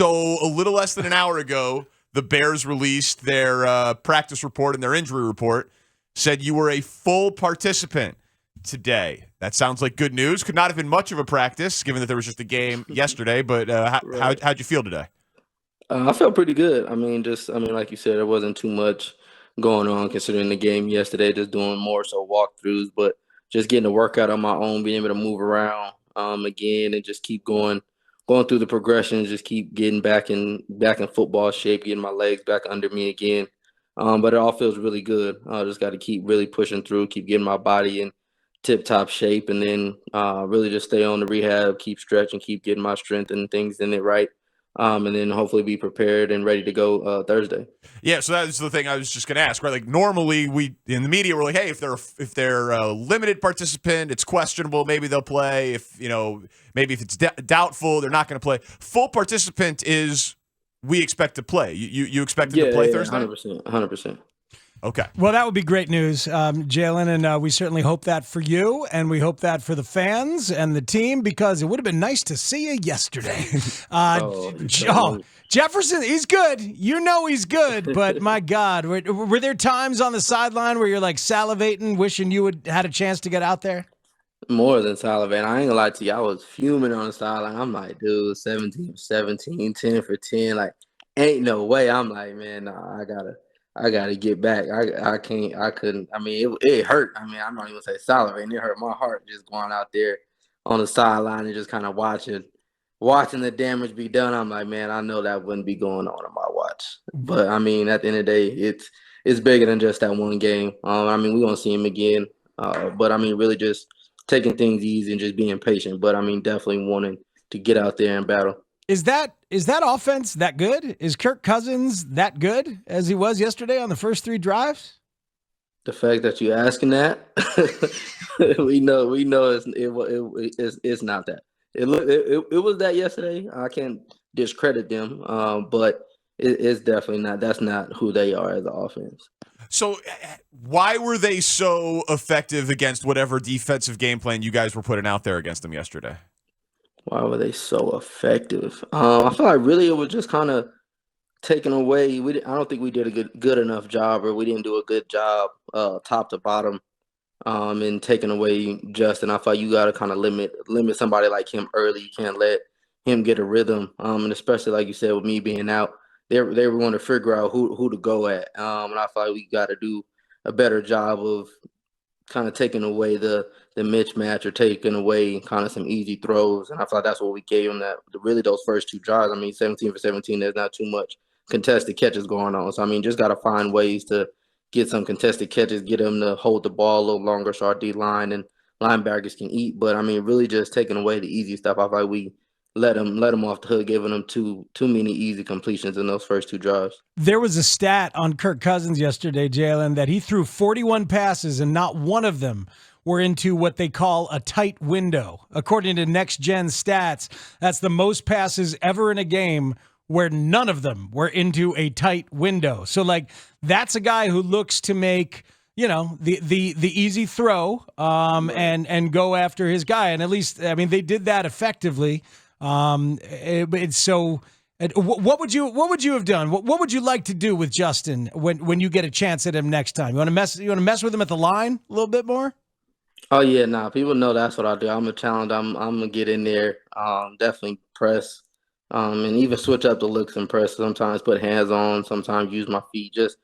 So a little less than an hour ago, the Bears released their practice report and their injury report, said you were a full participant today. That sounds like good news. Could not have been much of a practice, given that there was just a game yesterday, but how'd you feel today? I felt pretty good. Like you said, there wasn't too much going on considering the game yesterday, just doing more so walkthroughs, but just getting a workout on my own, being able to move around again and just keep going through the progressions, just keep getting back in football shape, getting my legs back under me again. But it all feels really good. I just got to keep really pushing through, keep getting my body in tip-top shape, and then really just stay on the rehab, keep stretching, keep getting my strength and things in it right. And then hopefully be prepared and ready to go Thursday. Yeah, so that's the thing I was just going to ask, right? Like normally we in the media we're like, hey, if they're a limited participant, it's questionable, maybe they'll play. If maybe if it's doubtful, they're not going to play. Full participant is we expect to play. You expect them to play Thursday? 100%. Okay. Well, that would be great news, Jaylon, and we certainly hope that for you, and we hope that for the fans and the team, because it would have been nice to see you yesterday. Jefferson, he's good. You know he's good, but my God, were there times on the sideline where you're like salivating, wishing you would had a chance to get out there? More than salivating. I ain't gonna lie to you. I was fuming on the sideline. I'm like, dude, 17 for 17, 10 for 10. Like, ain't no way. I'm like, man, nah, I gotta get back. I couldn't. I mean, it hurt. I mean, I'm not even say salivating. It hurt my heart just going out there on the sideline and just kind of watching the damage be done. I'm like, man, I know that wouldn't be going on my watch. But I mean, at the end of the day, it's bigger than just that one game. I mean, we're gonna see him again. But I mean, really just taking things easy and just being patient. But I mean, definitely wanting to get out there and battle. Is that offense that good? Is Kirk Cousins that good as he was yesterday on the first 3 drives? The fact that you're asking that, we know it's not that. It was that yesterday. I can't discredit them, but it's definitely not. That's not who they are as an offense. So why were they so effective against whatever defensive game plan you guys were putting out there against them yesterday? Why were they so effective? I feel like really it was just kind of taken away. I don't think we did a good enough job, or we didn't do a good job top to bottom in taking away Justin. I thought you got to kind of limit somebody like him early. You can't let him get a rhythm, and especially like you said, with me being out, they were going to figure out who to go at, and I thought we got to do a better job of kind of taking away the mismatch or taking away kind of some easy throws. And I thought that's what we gave them, that really those first 2 drives. I mean, 17 for 17, there's not too much contested catches going on. So, I mean, just got to find ways to get some contested catches, get them to hold the ball a little longer so our D-line and linebackers can eat. But, I mean, really just taking away the easy stuff. I thought we let them off the hook, giving them too many easy completions in those first 2 drives. There was a stat on Kirk Cousins yesterday, Jaylon, that he threw 41 passes and not one of them were into what they call a tight window. According to Next Gen Stats, that's the most passes ever in a game where none of them were into a tight window. So, like, that's a guy who looks to make, the easy throw and go after his guy. And at least, I mean, they did that effectively. What would you have done? What would you like to do with Justin when you get a chance at him next time? You want to mess with him at the line a little bit more? Oh yeah, nah. People know that's what I do. I'm a challenge. I'm gonna get in there. Definitely press. And even switch up the looks and press. Sometimes put hands on. Sometimes use my feet. Just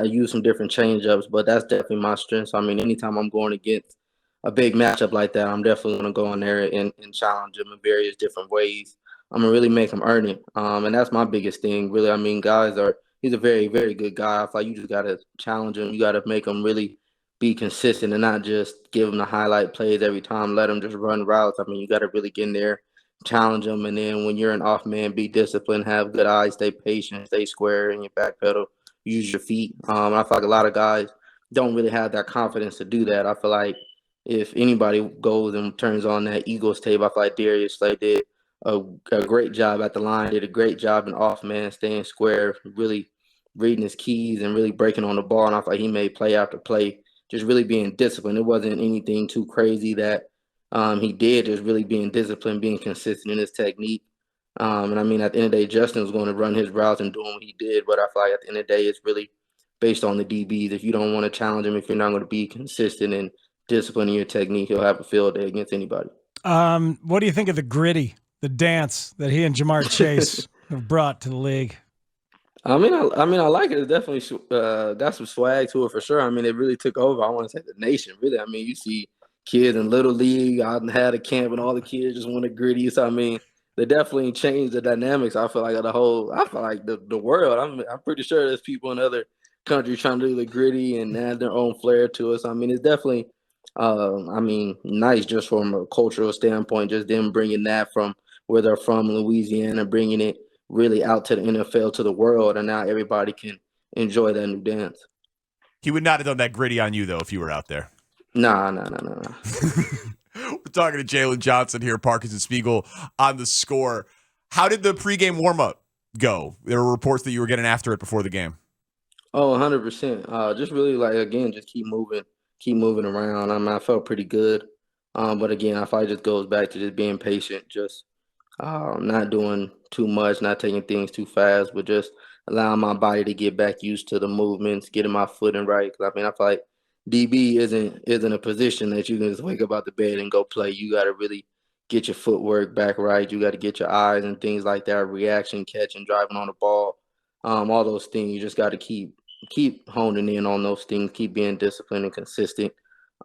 use some different change ups. But that's definitely my strength. So I mean, anytime I'm going against a big matchup like that, I'm definitely gonna go in there and challenge him in various different ways. I'm gonna really make him earn it. And that's my biggest thing. Really, I mean, he's a very, very good guy. I feel like you just gotta challenge him. You gotta make him really be consistent and not just give him the highlight plays every time. Let him just run routes. I mean, you gotta really get in there, challenge him, and then when you're an off man, be disciplined, have good eyes, stay patient, stay square in your back pedal, use your feet. I feel like a lot of guys don't really have that confidence to do that. I feel like if anybody goes and turns on that Eagles tape, I feel like Darius Slay did a great job at the line, did a great job in off man, staying square, really reading his keys and really breaking on the ball. And I feel like he made play after play, just really being disciplined. It wasn't anything too crazy that he did, just really being disciplined, being consistent in his technique. And I mean, at the end of the day, Justin was going to run his routes and doing what he did. But I feel like at the end of the day, it's really based on the DBs. If you don't want to challenge him, if you're not going to be consistent and disciplining your technique, he'll have a field day against anybody. What do you think of the gritty, the dance that he and Jamar Chase have brought to the league? I mean, I like it. It's definitely got some swag to it for sure. I mean, it really took over. I want to say the nation, really. I mean, you see kids in little league. I had a camp and all the kids just want to gritty. So I mean, they definitely changed the dynamics. I feel like of the whole. I feel like the world. I'm pretty sure there's people in other countries trying to do the gritty and add their own flair to it. So I mean, it's definitely, nice just from a cultural standpoint. Just them bringing that from where they're from, Louisiana, bringing it really out to the NFL, to the world, and now everybody can enjoy that new dance. He would not have done that gritty on you, though, if you were out there. Nah. We're talking to Jaylon Johnson here, Parkins and Spiegel on The Score. How did the pregame warm-up go? There were reports that you were getting after it before the game. Oh, 100%. Just really, like, again, just keep moving around. I mean, I felt pretty good. But again, I feel like it just goes back to just being patient, just not doing too much, not taking things too fast, but just allowing my body to get back used to the movements, getting my footing right. 'Cause I mean, I feel like DB isn't a position that you can just wake up out the bed and go play. You got to really get your footwork back right. You got to get your eyes and things like that, reaction, catching, driving on the ball, all those things. You just got to keep honing in on those things, keep being disciplined and consistent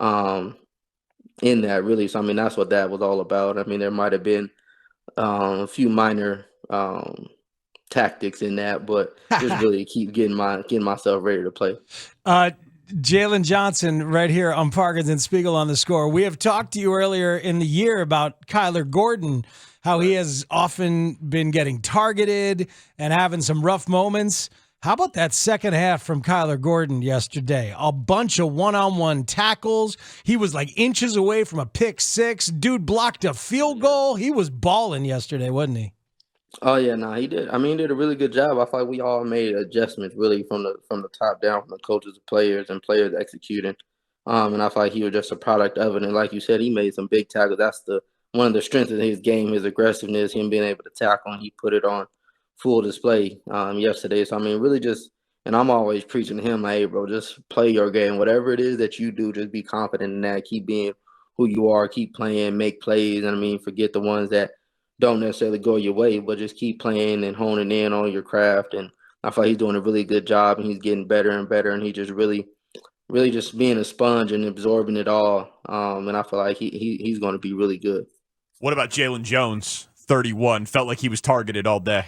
in that, really. So I mean, that's what that was all about. I mean, there might have been a few minor tactics in that, but just really keep getting myself ready to play. Jaylon Johnson right here on Parkins and Spiegel on The Score. We have talked to you earlier in the year about Kyler Gordon, how he has often been getting targeted and having some rough moments. How about that second half from Kyler Gordon yesterday? A bunch of one-on-one tackles. He was like inches away from a pick six. Dude blocked a field goal. He was balling yesterday, wasn't he? Oh yeah, no, he did. I mean, he did a really good job. I feel like we all made adjustments really from the top down, from the coaches, the players, and players executing. And I feel like he was just a product of it. And like you said, he made some big tackles. That's one of the strengths of his game, his aggressiveness, him being able to tackle, and he put it on full display yesterday. So I mean, really just, and I'm always preaching to him, like, hey, bro, just play your game. Whatever it is that you do, just be confident in that. Keep being who you are. Keep playing, make plays. And I mean, forget the ones that don't necessarily go your way, but just keep playing and honing in on your craft. And I feel like he's doing a really good job, and he's getting better and better. And he just really just being a sponge and absorbing it all. And I feel like he's going to be really good. What about Jaylon Jones, 31? Felt like he was targeted all day.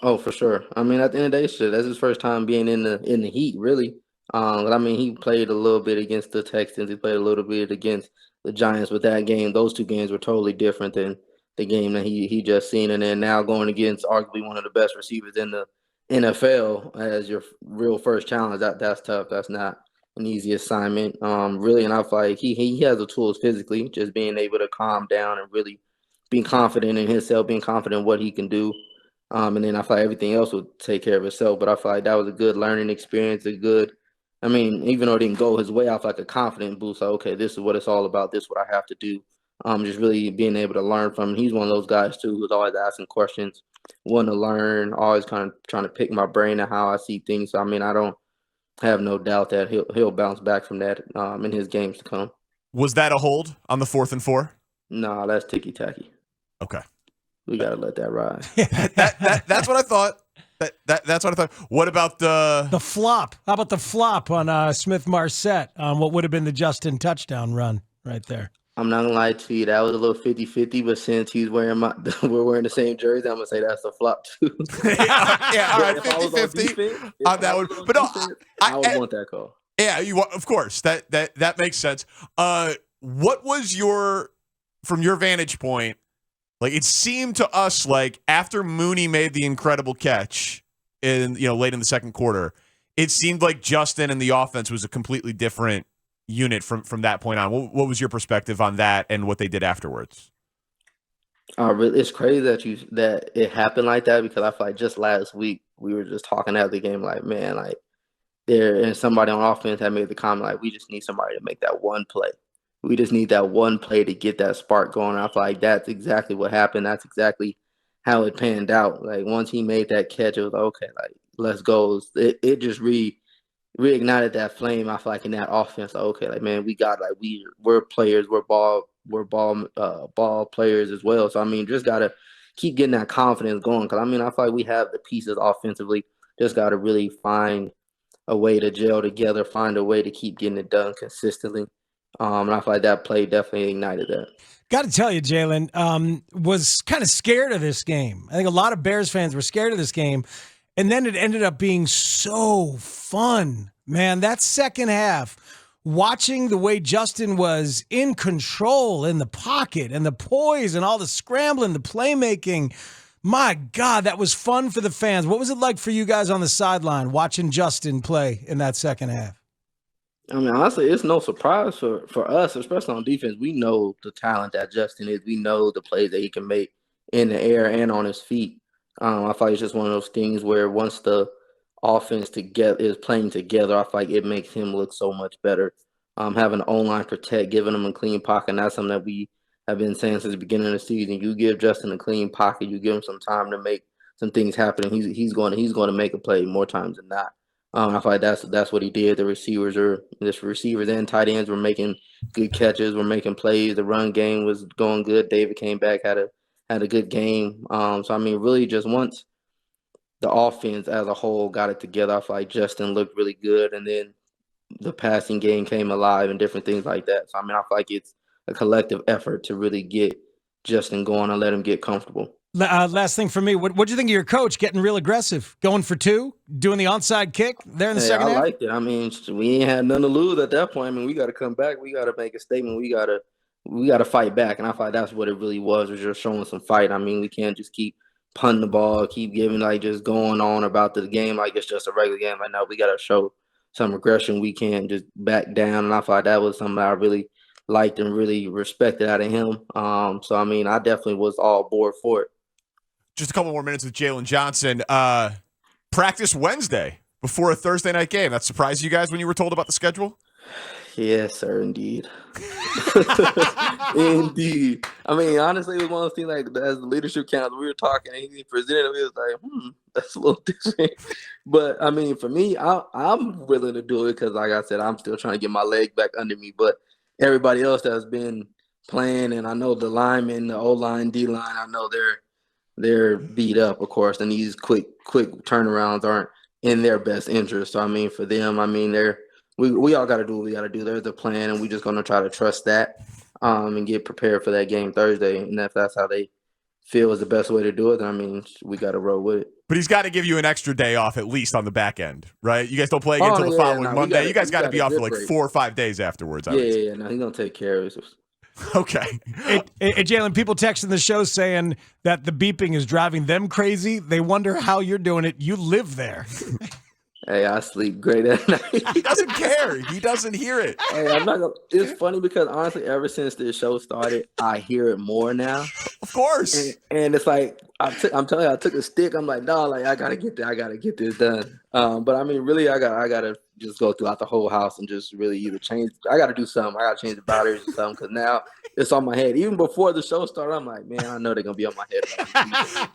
Oh, for sure. I mean, at the end of the day, shit, that's his first time being in the heat, really. But I mean, he played a little bit against the Texans. He played a little bit against the Giants. But that game, those two games were totally different than the game that he just seen. And then now going against arguably one of the best receivers in the NFL as your real first challenge, that's tough. That's not an easy assignment, really. And I feel like he has the tools physically, just being able to calm down and really being confident in himself, being confident in what he can do. And then I feel like everything else will take care of itself. But I feel like that was a good learning experience, I mean, even though it didn't go his way, I feel like a confident boost. Like, okay, this is what it's all about. This is what I have to do. Just really being able to learn from him. He's one of those guys, too, who's always asking questions, wanting to learn, always kind of trying to pick my brain and how I see things. So, I mean, I don't have no doubt that he'll bounce back from that in his games to come. Was that a hold on the 4th and 4? No, that's ticky-tacky. Okay. We got to let that ride. That's what I thought. That's what I thought. What about the flop? How about the flop on Smith Marset on what would have been the Justin touchdown run right there? I'm not gonna lie to you, that was a little 50-50, but since he's wearing we're wearing the same jersey, I'm gonna say that's a flop too. Yeah, all right, 50-50 on that one. But no, I would want that call. Yeah, of course. That makes sense. What was from your vantage point? Like, it seemed to us like after Mooney made the incredible catch late in the second quarter, it seemed like Justin and the offense was a completely different unit from that point on. What was your perspective on that and what they did afterwards? It's crazy that it happened like that, because I feel like just last week we were just talking after the game, like, man, like and somebody on offense had made the comment, like, we just need somebody to make that one play. We just need that one play to get that spark going. I feel like that's exactly what happened. That's exactly how it panned out. Like once he made that catch, it was like, okay, like let's go. It just reignited that flame. I feel like in that offense, like, okay, like man, we're players, ball players as well. So I mean, just gotta keep getting that confidence going. Because I mean, I feel like we have the pieces offensively. Just gotta really find a way to gel together, find a way to keep getting it done consistently. And I feel like that play definitely ignited that. Got to tell you, Jaylon, was kind of scared of this game. I think a lot of Bears fans were scared of this game. And then it ended up being so fun, man. That second half, watching the way Justin was in control in the pocket and the poise and all the scrambling, the playmaking. My God, that was fun for the fans. What was it like for you guys on the sideline watching Justin play in that second half? I mean, honestly, it's no surprise for us, especially on defense. We know the talent that Justin is. We know the plays that he can make in the air and on his feet. I feel like it's just one of those things where once the offense is playing together, I feel like it makes him look so much better. Having the O-line protect, giving him a clean pocket, and that's something that we have been saying since the beginning of the season. You give Justin a clean pocket, you give him some time to make some things happen, and he's going to make a play more times than not. I feel like that's what he did. The receivers and tight ends were making good catches, were making plays. The run game was going good. David came back, had a good game. So I mean, really, just once the offense as a whole got it together, I feel like Justin looked really good, and then the passing game came alive and different things like that. So I mean, I feel like it's a collective effort to really get Justin going and let him get comfortable. Last thing for me, what do you think of your coach getting real aggressive, going for two, doing the onside kick there in the second half? I liked it. I mean, we ain't had nothing to lose at that point. I mean, we got to come back. We got to make a statement. We got to fight back. And I thought that's what it really was just showing some fight. I mean, we can't just keep punting the ball, keep giving, like just going on about the game like it's just a regular game. Right now, we got to show some aggression. We can't just back down. And I thought that was something I really liked and really respected out of him. So, I mean, I definitely was all aboard for it. Just a couple more minutes with Jaylon Johnson. Practice Wednesday before a Thursday night game. That surprised you guys when you were told about the schedule? Yes, sir, indeed. Indeed. I mean, honestly, it was one of those things like as the leadership council, we were talking and he presented it. It was like, that's a little different. But I mean, for me, I'm willing to do it because, like I said, I'm still trying to get my leg back under me. But everybody else that's been playing, and I know the linemen, the O-line, D-line, I know they're beat up, of course, and these quick turnarounds aren't in their best interest. So I mean, for them, I mean, we all got to do what we got to do. There's a plan, and we're just going to try to trust that and get prepared for that game Thursday. And if that's how they feel is the best way to do it, then I mean, we got to roll with it. But he's got to give you an extra day off at least on the back end, right? You guys don't play again until the following Monday. You guys got to be off for like 4 or 5 days afterwards. Yeah. No, he's going to take care of it. Okay. Hey, Jaylon, people texting the show saying that the beeping is driving them crazy. They wonder how you're doing it. You live there. Hey, I sleep great at night. He doesn't care. He doesn't hear it. Hey, it's funny because honestly, ever since this show started, I hear it more now. Of course. And it's like I'm telling you, I took a stick. I'm like, no, like I gotta get this done. But I mean, really, I gotta just go throughout the whole house and just really either change. I gotta do something. I gotta change the batteries or something because now it's on my head. Even before the show started, I'm like, man, I know they're gonna be on my head.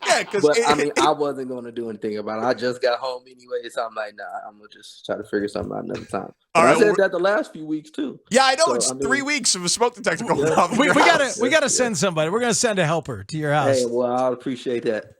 Yeah, but I mean, I wasn't gonna do anything about it. I just got home anyway, so I'm like, nah, I'm gonna just try to figure something out another time. All right, I said that the last few weeks too. Yeah, I know. So, it's 3 weeks of a smoke detector going off. We gotta send somebody. We're gonna send a helper to your house. Hey, well, I appreciate that.